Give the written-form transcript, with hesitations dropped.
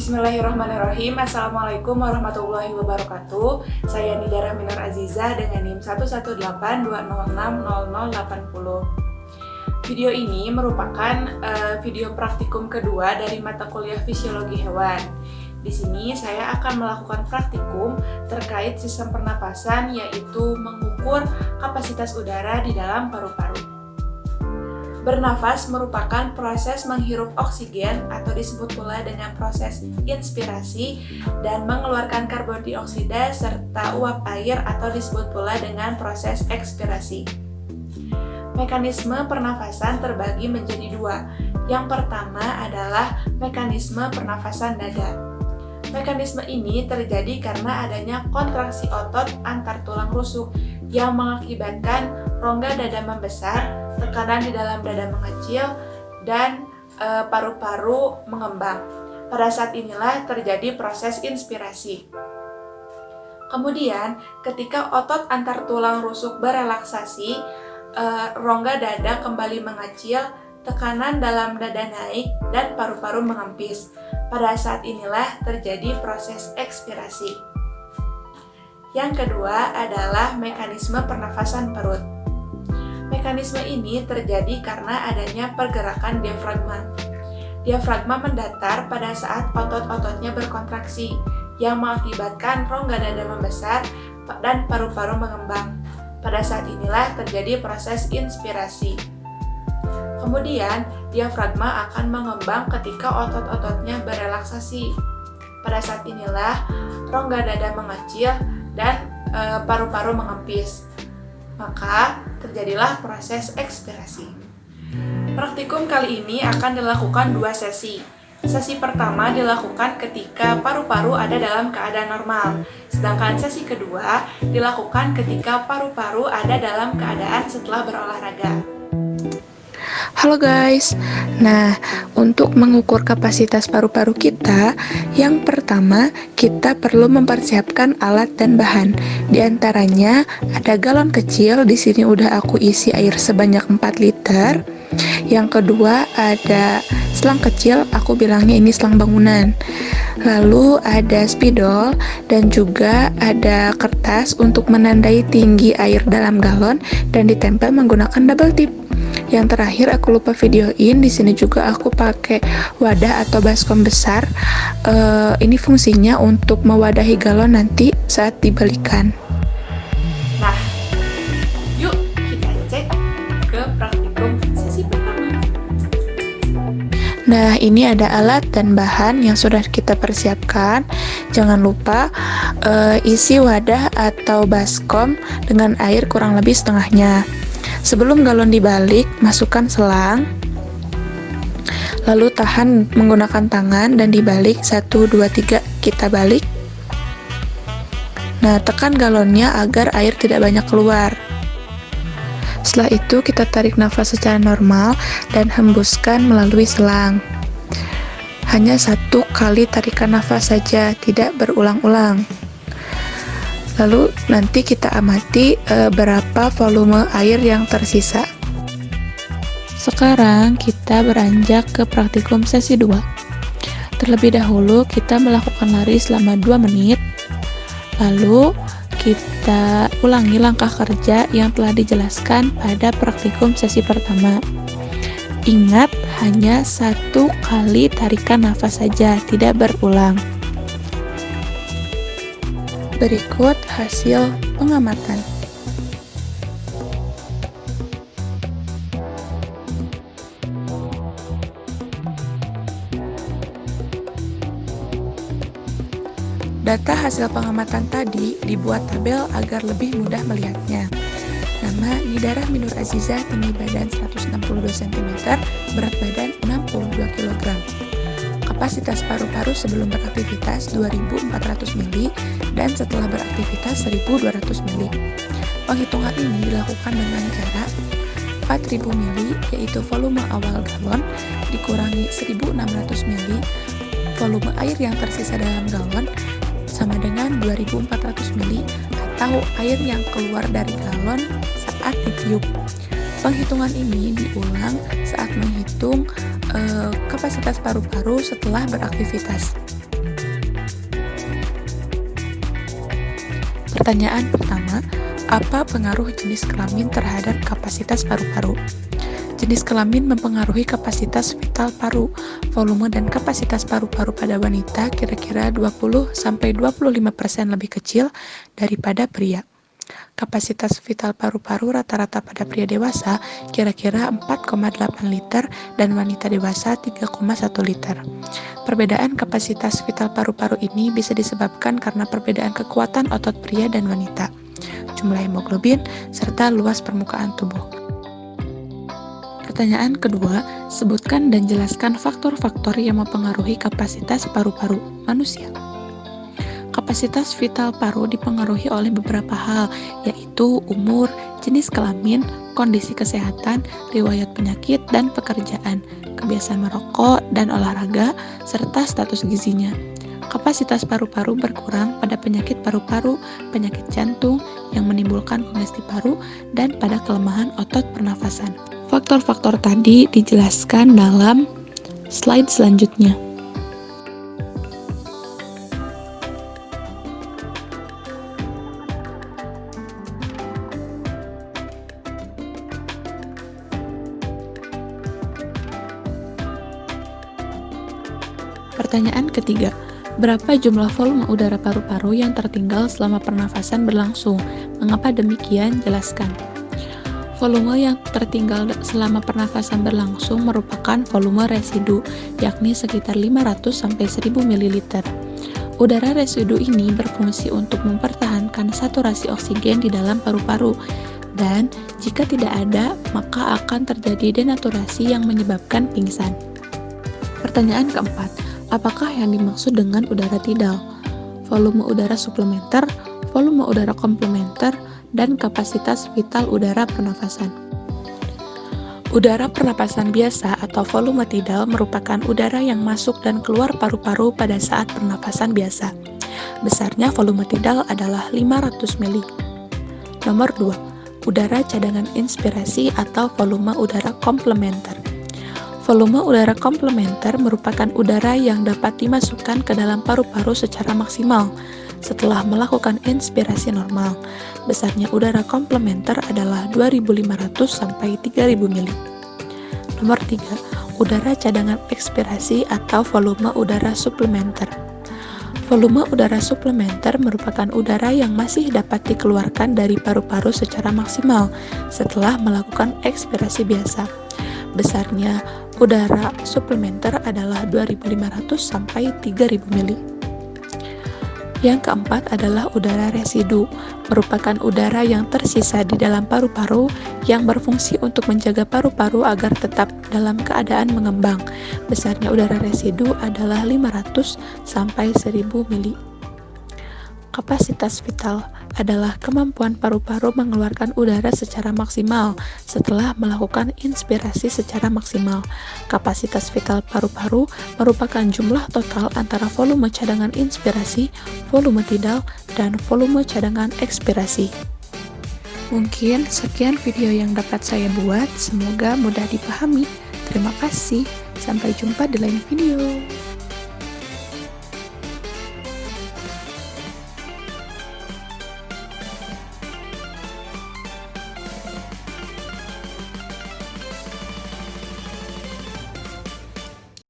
Bismillahirrahmanirrahim. Assalamualaikum warahmatullahi wabarakatuh. Saya Nidarah Minor Aziza dengan NIM 11820600080. Video ini merupakan video praktikum kedua dari mata kuliah Fisiologi Hewan. Di sini saya akan melakukan praktikum terkait sistem pernapasan, yaitu mengukur kapasitas udara di dalam paru-paru. Bernafas merupakan proses menghirup oksigen atau disebut pula dengan proses inspirasi dan mengeluarkan karbon dioksida serta uap air atau disebut pula dengan proses ekspirasi. Mekanisme pernafasan terbagi menjadi dua. Yang pertama adalah mekanisme pernafasan dada. Mekanisme ini terjadi karena adanya kontraksi otot antar tulang rusuk yang mengakibatkan rongga dada membesar, tekanan di dalam dada mengecil, dan paru-paru mengembang. Pada saat inilah terjadi proses inspirasi. Kemudian, ketika otot antar tulang rusuk berelaksasi, rongga dada kembali mengecil, tekanan dalam dada naik, dan paru-paru mengempis. Pada saat inilah terjadi proses ekspirasi. Yang kedua adalah mekanisme pernafasan perut. Mekanisme ini terjadi karena adanya pergerakan diafragma. Diafragma mendatar pada saat otot-ototnya berkontraksi, yang mengakibatkan rongga dada membesar dan paru-paru mengembang. Pada saat inilah terjadi proses inspirasi. Kemudian, diafragma akan mengembang ketika otot-ototnya berelaksasi. Pada saat inilah rongga dada mengecil dan paru-paru mengempis. Maka terjadilah proses ekspirasi. Praktikum kali ini akan dilakukan dua sesi. Sesi pertama dilakukan ketika paru-paru ada dalam keadaan normal, sedangkan sesi kedua dilakukan ketika paru-paru ada dalam keadaan setelah berolahraga. Halo guys, nah untuk mengukur kapasitas paru-paru kita, yang pertama kita perlu mempersiapkan alat dan bahan. Di antaranya ada galon kecil, di sini udah aku isi air sebanyak 4 liter. Yang kedua ada selang kecil, aku bilangnya ini selang bangunan. Lalu ada spidol dan juga ada kertas untuk menandai tinggi air dalam galon dan ditempel menggunakan double tip. Yang terakhir aku lupa videoin, di sini juga aku pakai wadah atau baskom besar. Ini fungsinya untuk mewadahi galon nanti saat dibalikan. Nah, yuk kita cek ke praktikum sesi pertama. Nah, ini ada alat dan bahan yang sudah kita persiapkan. Jangan lupa isi wadah atau baskom dengan air kurang lebih setengahnya. Sebelum galon dibalik, masukkan selang, lalu tahan menggunakan tangan dan dibalik 1, 2, 3, kita balik. Nah, tekan galonnya agar air tidak banyak keluar. Setelah itu kita tarik nafas secara normal dan hembuskan melalui selang. Hanya 1 kali tarikan nafas saja, tidak berulang-ulang. Lalu nanti kita amati berapa volume air yang tersisa. Sekarang kita beranjak ke praktikum sesi 2. Terlebih dahulu kita melakukan lari selama 2 menit. Lalu kita ulangi langkah kerja yang telah dijelaskan pada praktikum sesi pertama. Ingat, hanya 1 kali tarikan nafas saja, tidak berulang. Berikut hasil pengamatan. Data hasil pengamatan tadi dibuat tabel agar lebih mudah melihatnya. Nama Nidarah Minor Aziza, tinggi badan 162 cm, berat badan 62 kg. Kapasitas paru-paru sebelum beraktivitas 2400 ml dan setelah beraktivitas 1200 ml. Penghitungan ini dilakukan dengan cara 4000 ml, yaitu volume awal galon, dikurangi 1600 ml, volume air yang tersisa dalam galon, sama dengan 2400 ml, atau air yang keluar dari galon saat ditiup. Penghitungan ini diulang saat menghitung kapasitas paru-paru setelah beraktivitas. Pertanyaan pertama, apa pengaruh jenis kelamin terhadap kapasitas paru-paru? Jenis kelamin mempengaruhi kapasitas vital paru. Volume dan kapasitas paru-paru pada wanita kira-kira 20-25% lebih kecil daripada pria. Kapasitas vital paru-paru rata-rata pada pria dewasa kira-kira 4,8 liter dan wanita dewasa 3,1 liter. Perbedaan kapasitas vital paru-paru ini bisa disebabkan karena perbedaan kekuatan otot pria dan wanita, jumlah hemoglobin, serta luas permukaan tubuh. Pertanyaan kedua, sebutkan dan jelaskan faktor-faktor yang mempengaruhi kapasitas paru-paru manusia. Kapasitas vital paru dipengaruhi oleh beberapa hal, yaitu umur, jenis kelamin, kondisi kesehatan, riwayat penyakit dan pekerjaan, kebiasaan merokok dan olahraga, serta status gizinya. Kapasitas paru-paru berkurang pada penyakit paru-paru, penyakit jantung yang menimbulkan kongesti paru, dan pada kelemahan otot pernafasan. Faktor-faktor tadi dijelaskan dalam slide selanjutnya. Pertanyaan ketiga, berapa jumlah volume udara paru-paru yang tertinggal selama pernafasan berlangsung? Mengapa demikian? Jelaskan. Volume yang tertinggal selama pernafasan berlangsung merupakan volume residu, yakni sekitar 500-1000 ml. Udara residu ini berfungsi untuk mempertahankan saturasi oksigen di dalam paru-paru, dan jika tidak ada, maka akan terjadi denaturasi yang menyebabkan pingsan. Pertanyaan keempat, apakah yang dimaksud dengan udara tidal? Volume udara suplementer, volume udara komplementer, dan kapasitas vital udara pernafasan. Udara pernapasan biasa atau volume tidal merupakan udara yang masuk dan keluar paru-paru pada saat pernapasan biasa. Besarnya volume tidal adalah 500 ml. Nomor 2, udara cadangan inspirasi atau volume udara komplementer. Volume udara komplementer merupakan udara yang dapat dimasukkan ke dalam paru-paru secara maksimal setelah melakukan inspirasi normal. Besarnya udara komplementer adalah 2.500 sampai 3.000 ml. Nomor 3, udara cadangan ekspirasi atau volume udara suplementer. Volume udara suplementer merupakan udara yang masih dapat dikeluarkan dari paru-paru secara maksimal setelah melakukan ekspirasi biasa. Besarnya udara suplementer adalah 2.500 sampai 3.000 ml. Yang keempat adalah udara residu, merupakan udara yang tersisa di dalam paru-paru yang berfungsi untuk menjaga paru-paru agar tetap dalam keadaan mengembang. Besarnya udara residu adalah 500 sampai 1000 ml. Kapasitas vital adalah kemampuan paru-paru mengeluarkan udara secara maksimal setelah melakukan inspirasi secara maksimal. Kapasitas vital paru-paru merupakan jumlah total antara volume cadangan inspirasi, volume tidal, dan volume cadangan ekspirasi. Mungkin sekian video yang dapat saya buat, semoga mudah dipahami. Terima kasih, sampai jumpa di lain video.